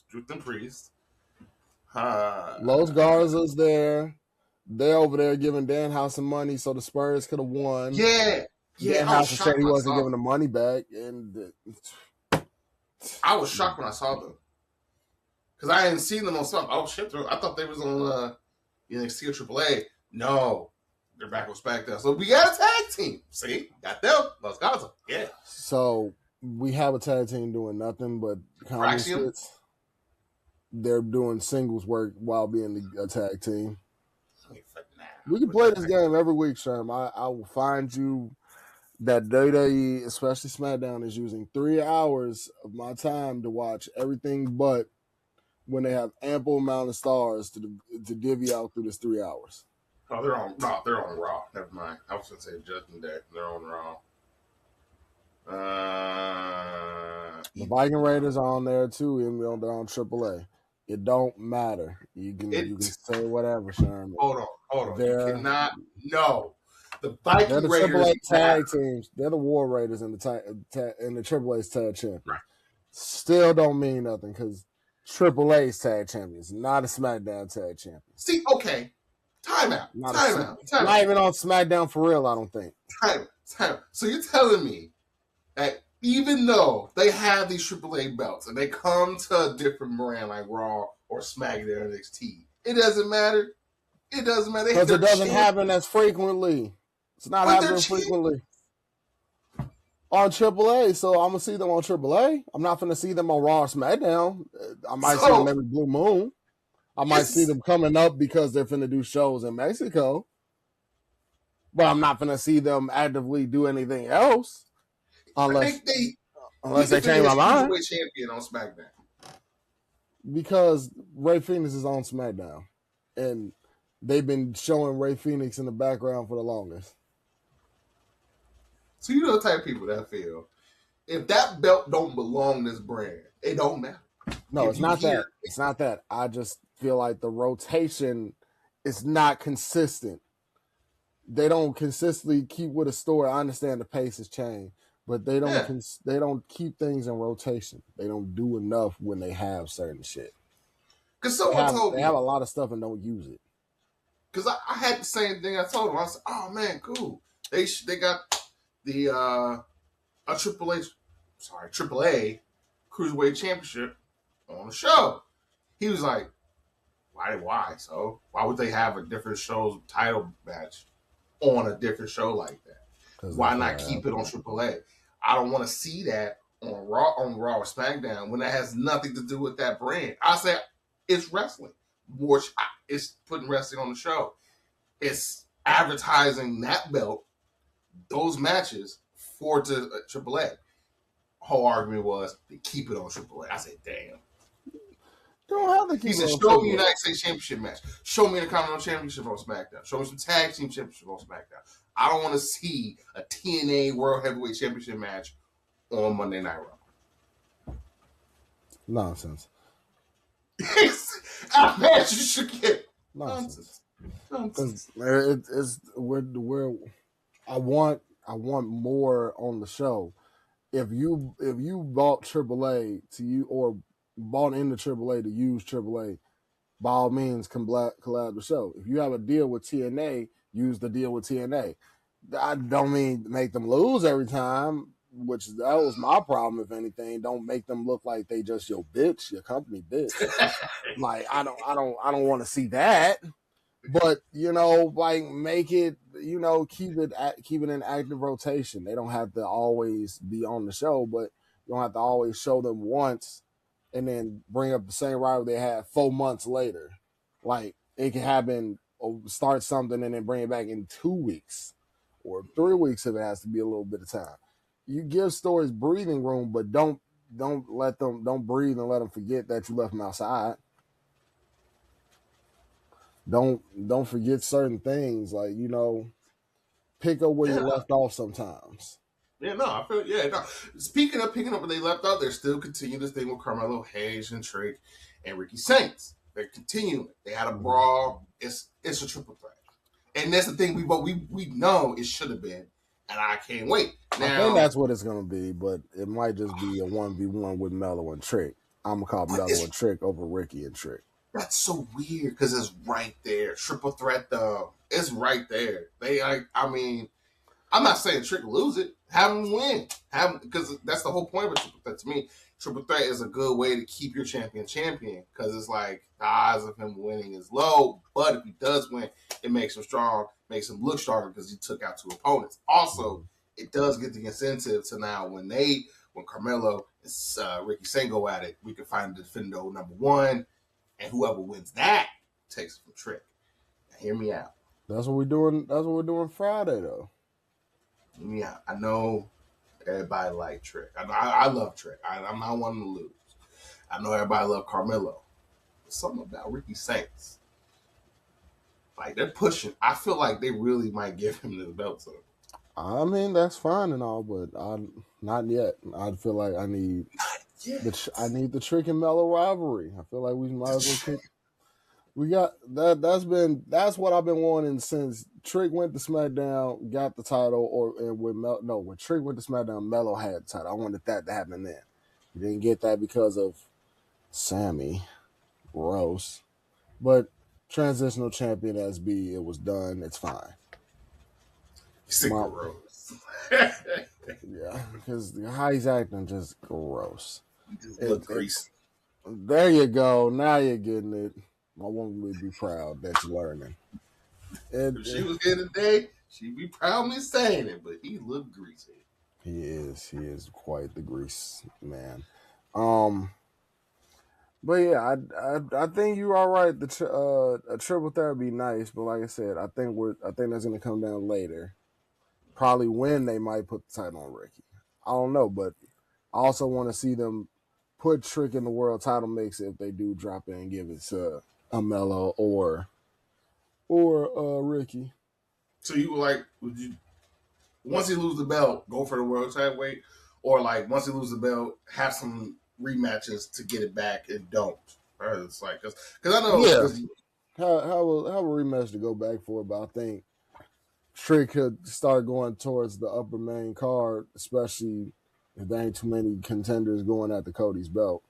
S2: Truth and Priest.
S1: Los Garza's there. They're over there giving Danhausen money so the Spurs could have won.
S2: Yeah.
S1: Dan House said he wasn't giving the money back, and
S2: I was shocked when I saw them because I hadn't seen them on something. Oh shit! I thought they was on NXT or AAA. No, they're back on SmackDown. So we got a tag team. See, got them. Los Gaza. Yeah.
S1: So we have a tag team doing nothing but comedy skits. They're doing singles work while being a tag team. We can play this game every week, Sherm. I will find you that WWE, especially SmackDown, is using 3 hours of my time to watch everything but when they have ample amount of stars to divvy out through this 3 hours.
S2: Oh, they're on Raw. They're on Raw. Never mind. I was going to say Judgment Day. They're on Raw.
S1: The Viking Raiders are on there too, and they're on AAA. It don't matter. You can say whatever, Sherman.
S2: Hold on. You cannot. No. The Viking Raiders.
S1: They're the AAA tag teams. They're the War Raiders in the AAA's tag champions. Right. Still don't mean nothing because AAA's tag champions, not a SmackDown tag champion.
S2: See, okay. Time out.
S1: Not even on SmackDown for real, I don't think.
S2: Time out. So you're telling me that even though they have these AAA belts and they come to a different brand like Raw or SmackDown or NXT, it doesn't matter? It doesn't matter.
S1: Because it doesn't happen as frequently. It's not happening frequently. On AAA, so I'm going to see them on AAA. I'm not going to see them on Raw or SmackDown. I might see them every blue moon. I might see them coming up because they're finna do shows in Mexico. But I'm not finna see them actively do anything else. Unless they change my mind.
S2: Champion on SmackDown.
S1: Because Rey Fenix is on SmackDown. And they've been showing Rey Fenix in the background for the longest.
S2: So you know the type of people that feel if that belt don't belong to this brand, it don't matter.
S1: No, it's not that. It's not that. I just feel like the rotation is not consistent. They don't consistently keep with a story. I understand the pace has changed, but they don't. They don't keep things in rotation. They don't do enough when they have certain shit.
S2: Because someone told me
S1: they have a lot of stuff and don't use it.
S2: Because I had the same thing. I told them. I said, "Oh man, cool. They got the AAA Cruiserweight Championship on the show." He was like, "Why? So why would they have a different show's title match on a different show like that? Why not keep it on AAA? I don't want to see that on Raw or SmackDown when that has nothing to do with that brand." I said, "It's wrestling. It's putting wrestling on the show. It's advertising that belt, those matches for AAA." Whole argument was to keep it on AAA. I said, "Damn."
S1: Don't have to
S2: he said, "Show me a United States Championship match. Show me the Continental Championship on SmackDown. Show me some Tag Team Championship on SmackDown. I don't want to see a TNA World Heavyweight Championship match on Monday Night Raw."
S1: Nonsense.
S2: I bet you should get nonsense.
S1: I want more on the show. If you bought AAA to you or bought into AAA to use AAA, by all means collab the show. If you have a deal with TNA, use the deal with TNA. I don't mean make them lose every time, which that was my problem. If anything, don't make them look like they just your company bitch. Like I don't want to see that. But like make it, keep it in active rotation. They don't have to always be on the show, but you don't have to always show them once and then bring up the same rival they had 4 months later. Like it can happen, start something and then bring it back in 2 weeks or 3 weeks if it has to be a little bit of time. You give stories breathing room, but don't breathe and let them forget that you left them outside. Don't forget certain things, like pick up where you left off sometimes.
S2: Yeah, no, I feel no. Speaking of picking up where they left off, they're still continuing this thing with Carmelo Hayes and Trick and Ricky Saints. They're continuing. They had a brawl. It's a triple threat, and that's the thing we know it should have been, and I can't wait. Now,
S1: I think that's what it's gonna be, but it might just be a 1v1 with Melo and Trick. I'm gonna call Melo and Trick over Ricky and Trick.
S2: That's so weird because it's right there. Triple threat though. It's right there. I'm not saying Trick lose it. Have him win. Because that's the whole point of a triple threat to me. Triple threat is a good way to keep your champion because it's like the odds of him winning is low, but if he does win, it makes him strong, makes him look stronger because he took out 2 opponents. Also, it does get the incentive to now when Carmelo and Ricky Singh go at it, we can find the defender number 1, and whoever wins that takes it from Trick. Now, hear me out.
S1: That's what we're doing. That's what we're doing Friday, though.
S2: Yeah, I know everybody like Trick. I love Trick. I'm not wanting to lose. I know everybody love Carmelo. There's something about Ricky Saints. Like, they're pushing. I feel like they really might give him the belt to him.
S1: I mean, that's fine and all, but not yet. I feel like I need the Trick and Melo rivalry. I feel like we might as well kick. We got that. That's what I've been wanting since Trick went to SmackDown, got the title, when Trick went to SmackDown, Melo had the title. I wanted that to happen then. We didn't get that because of Sammy, gross. But transitional champion SB, it was done. It's fine.
S2: Gross.
S1: Yeah, because how he's acting just gross.
S2: He just look greasy.
S1: There you go. Now you're getting it. My woman would be proud that you're learning.
S2: If she was here today, she'd be proudly saying it, but he looked greasy.
S1: He is quite the grease man. But yeah, I think you're all right. A triple threat would be nice, but like I said, I think that's gonna come down later. Probably when they might put the title on Ricky. I don't know, but I also want to see them put Trick in the world title mix if they do drop it and give it to Melo or Ricky.
S2: So you would you once he lose the belt, go for the world title weight, or like once he lose the belt, have some rematches to get it back and don't. It's like because I know
S1: have a rematch to go back for, but I think Trick could start going towards the upper main card, especially if there ain't too many contenders going after Cody's belt.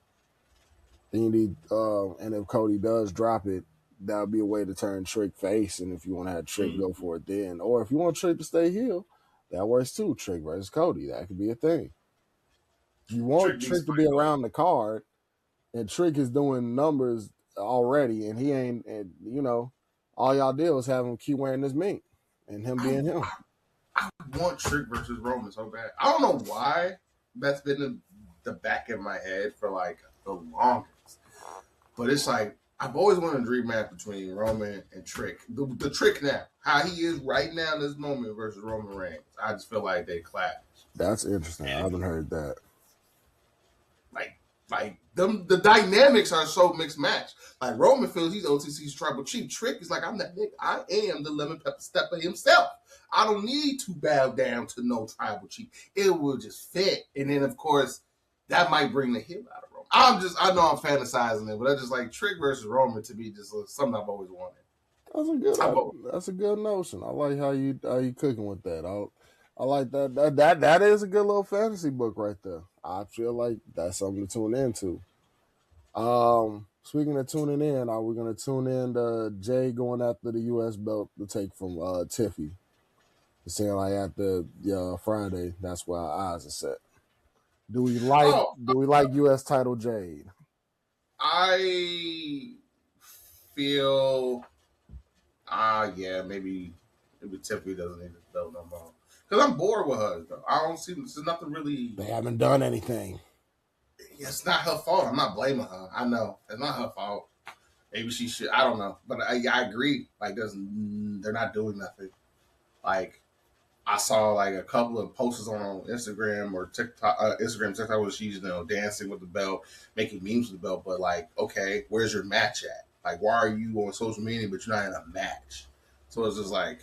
S1: Then you need, and if Cody does drop it, that would be a way to turn Trick face. And if you want to have Trick go for it then, or if you want Trick to stay heel, that works too. Trick versus Cody, that could be a thing. You want Trick to be around the card, and Trick is doing numbers already, and he ain't, and all y'all did was have him keep wearing this mink. And him being him.
S2: I want Trick versus Roman so bad. I don't know why that's been in the back of my head for like the longest. But it's like I've always wanted a dream match between Roman and Trick. The Trick now, how he is right now in this moment versus Roman Reigns. I just feel like they clash.
S1: That's interesting. I haven't heard that.
S2: Like the dynamics are so mixed match. Like Roman feels he's OTC's tribal chief. Trick is like, I'm that nigga. I am the lemon pepper stepper himself. I don't need to bow down to no tribal chief. It will just fit. And then of course that might bring the heel out of Roman. I know I'm fantasizing it, but I just like Trick versus Roman to be just something I've always wanted.
S1: That's a good notion. I like how you cooking with that. I like that. That is a good little fantasy book right there. I feel like that's something to tune into. Speaking of tuning in, are we going to tune in to Jay going after the U.S. belt to take from Tiffy? It seems like after Friday, that's where our eyes are set. Do we like U.S. title Jade?
S2: I feel, maybe Tiffy doesn't need the belt no more. Because I'm bored with her, though. I don't see, there's nothing really.
S1: They haven't done anything.
S2: It's not her fault. I'm not blaming her. I know. It's not her fault. Maybe she should. I don't know. But I agree. Like, they're not doing nothing. Like, I saw, like, a couple of posters on Instagram or TikTok, TikTok, where she's, dancing with the belt, making memes with the belt. But, like, okay, where's your match at? Like, why are you on social media, but you're not in a match? So it's just like,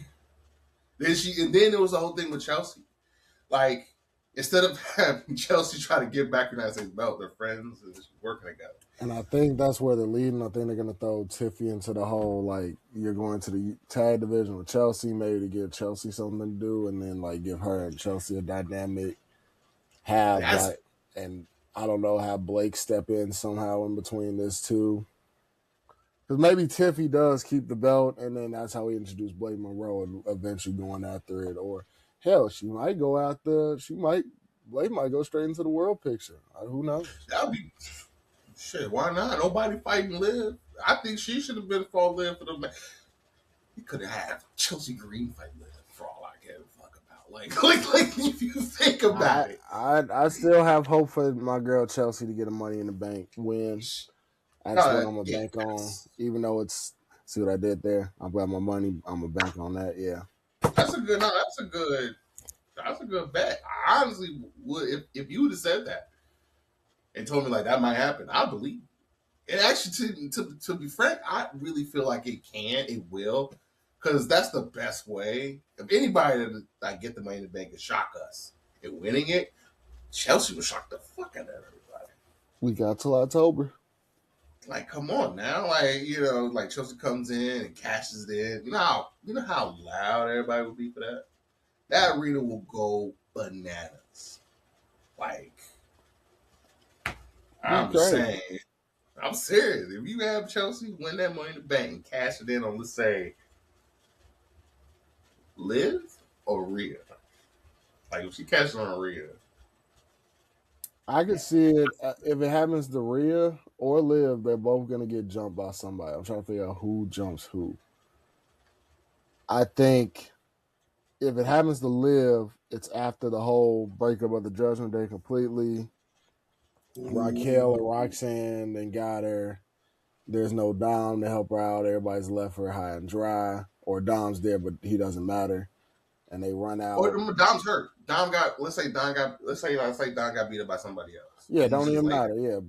S2: then there was the whole thing with Chelsea. Like, instead of having Chelsea try to get back United States belt, they're friends and just working together.
S1: And I think that's where they're leading. I think they're going to throw Tiffy into the whole, like, you're going to the tag division with Chelsea, maybe to give Chelsea something to do, and then, like, give her and Chelsea a dynamic. And I don't know, have Blake step in somehow in between this too. Because maybe Tiffy does keep the belt, and then that's how we introduce Blake Monroe and eventually going after it. Or Hell, she might go after. Blade might go straight into the world picture. Who knows?
S2: That'd be shit. Why not? Nobody fighting Liv. I think she should have been for Liv for the. He could have had Chelsea Green fight Liv for all I give a fuck about. Like if you think about it.
S1: I still have hope for my girl Chelsea to get a Money in the Bank win. That's what I'm gonna bank on. Even though it's see what I did there. I've got my money. I'm gonna bank on that. Yeah.
S2: That's a good bet. I honestly would if you would have said that and told me like that might happen, I believe. And actually, to be frank, I really feel like it will, because that's the best way. If anybody that like get the Money in the Bank and shock us and winning it, Chelsea would shock the fuck out of everybody.
S1: We got till October.
S2: Like, come on now, like Chelsea comes in and cashes it in. You know how loud everybody would be for that. That arena will go bananas. Like, I'm just saying. I'm serious. If you have Chelsea win that Money in the Bank and cash it in on, let's say, Liv or Rhea. Like, if she cashes on Rhea.
S1: I could see it. If it happens to Rhea or Liv, they're both going to get jumped by somebody. I'm trying to figure out who jumps who. I think if it happens to Liv, it's after the whole breakup of the Judgment Day completely. Raquel or Roxanne then got her. There's no Dom to help her out. Everybody's left her high and dry. Or Dom's there, but he doesn't matter. And they run out.
S2: Or Dom's hurt. Let's say Dom got beat up by somebody else.
S1: Yeah, don't even matter. Yeah.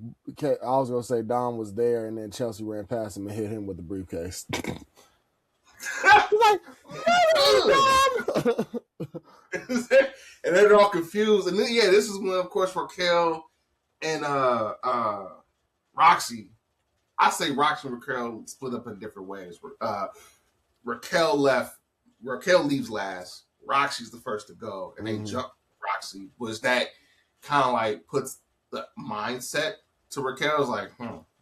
S1: I was going to say Dom was there, and then Chelsea ran past him and hit him with the briefcase. Like,
S2: and they're all confused. And then, this is when, of course, Raquel and Roxy. I say Roxy and Raquel split up in different ways. Raquel leaves last. Roxy's the first to go, and they jump Roxy. Was that kind of like puts the mindset to Raquel's like,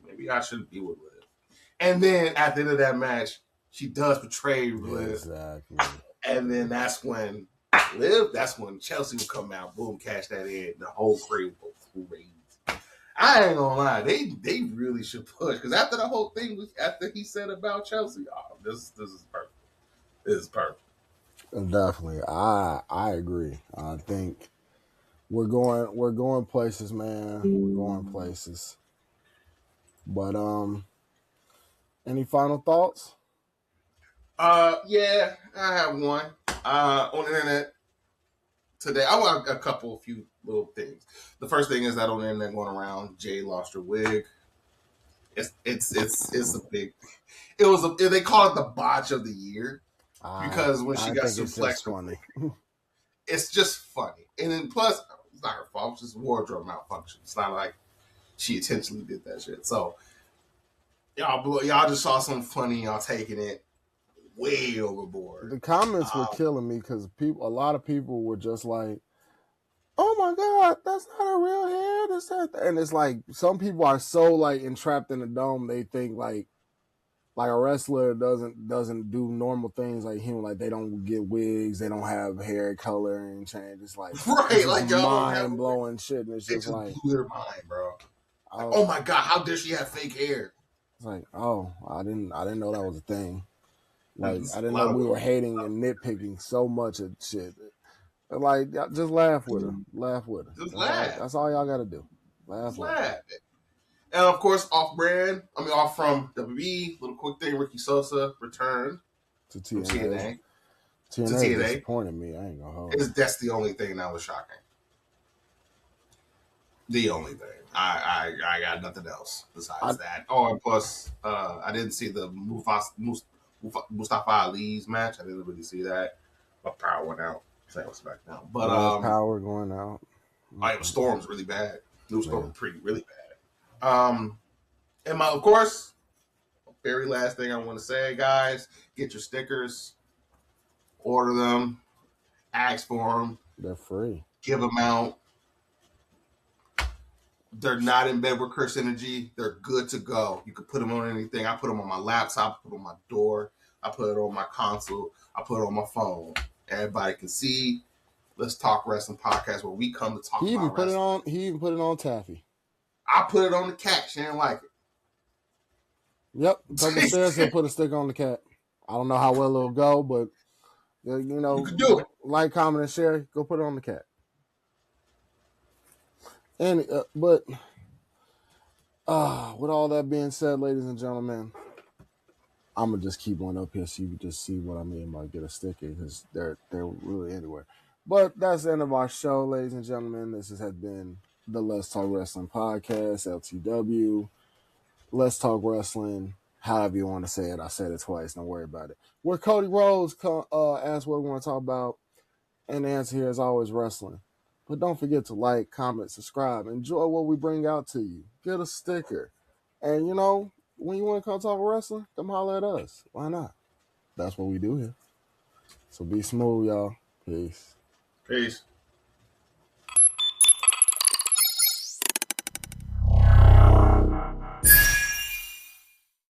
S2: maybe I shouldn't be with Liv. And then at the end of that match, she does betray Liv.
S1: Exactly.
S2: And then that's when Chelsea will come out, boom, cash that in. The whole crowd will go crazy. I ain't gonna lie, they really should push, because after the whole thing, after he said about Chelsea, this is perfect. This is perfect.
S1: Definitely, I agree. I think we're going places, man. We're going places. But any final thoughts?
S2: Yeah, I have one. On the internet today, I want a few little things. The first thing is that on the internet going around, Jay lost her wig. It's a big. They call it the botch of the year, because when she got suplexed, funny. It's just funny, and then plus it's not her fault. It's just wardrobe malfunction. It's not like she intentionally did that shit. So y'all just saw something funny. Y'all taking it way overboard.
S1: The comments were killing me, because a lot of people were just like, "Oh my God, that's not a real hair." This, that. And it's like some people are so like entrapped in the dome, they think like a wrestler doesn't do normal things like him. Like they don't get wigs, they don't have hair color and change. It's like mind blowing shit, and it's just like
S2: blew their mind, bro. Like, oh my God, how dare she have fake hair?
S1: It's like, I didn't know that was a thing. Like, I didn't know we were hating and nitpicking so much of shit. Like, just laugh with her. Laugh with her.
S2: Just laugh.
S1: That's all y'all got to do. Laugh.
S2: And, of course, off from WWE, little quick thing, Ricky Sosa returned
S1: to TNA. TNA disappointed me. I ain't going to hold it.
S2: That's the only thing that was shocking. The only thing. I got nothing else besides that. Oh, and plus, I didn't see the Mustafa Ali's match. I didn't really see that. But Power went out. So that was back now. But
S1: Power going out.
S2: Storm's really bad. New Storm really bad. And of course, very last thing I want to say, guys, get your stickers, order them, ask for them.
S1: They're free.
S2: Give them out. They're not in bed with Curse Energy. They're good to go. You can put them on anything. I put them on my laptop. I put them on my door. I put it on my console. I put it on my phone. Everybody can see. Let's Talk Wrestling Podcast, where we come to talk about wrestling.
S1: He even put it on Taffy.
S2: I put it on the cat. She didn't like it.
S1: Yep. Purple Stairs will put a sticker on the cat. I don't know how well it'll go, but you
S2: can do it.
S1: Like, comment, and share. Go put it on the cat. And but with all that being said, ladies and gentlemen, I'm gonna just keep one up here so you can just see what I mean by get a sticker, because they're really anywhere. But that's the end of our show, ladies and gentlemen. This has been the Let's Talk Wrestling Podcast, LTW. Let's Talk Wrestling, however you want to say it. I said it twice. Don't worry about it. Where Cody Rhodes asked what we want to talk about, and the answer here is always wrestling. But don't forget to like, comment, subscribe. Enjoy what we bring out to you. Get a sticker. And, when you want to come talk wrestling, come holler at us. Why not? That's what we do here. So be smooth, y'all. Peace.
S2: Peace.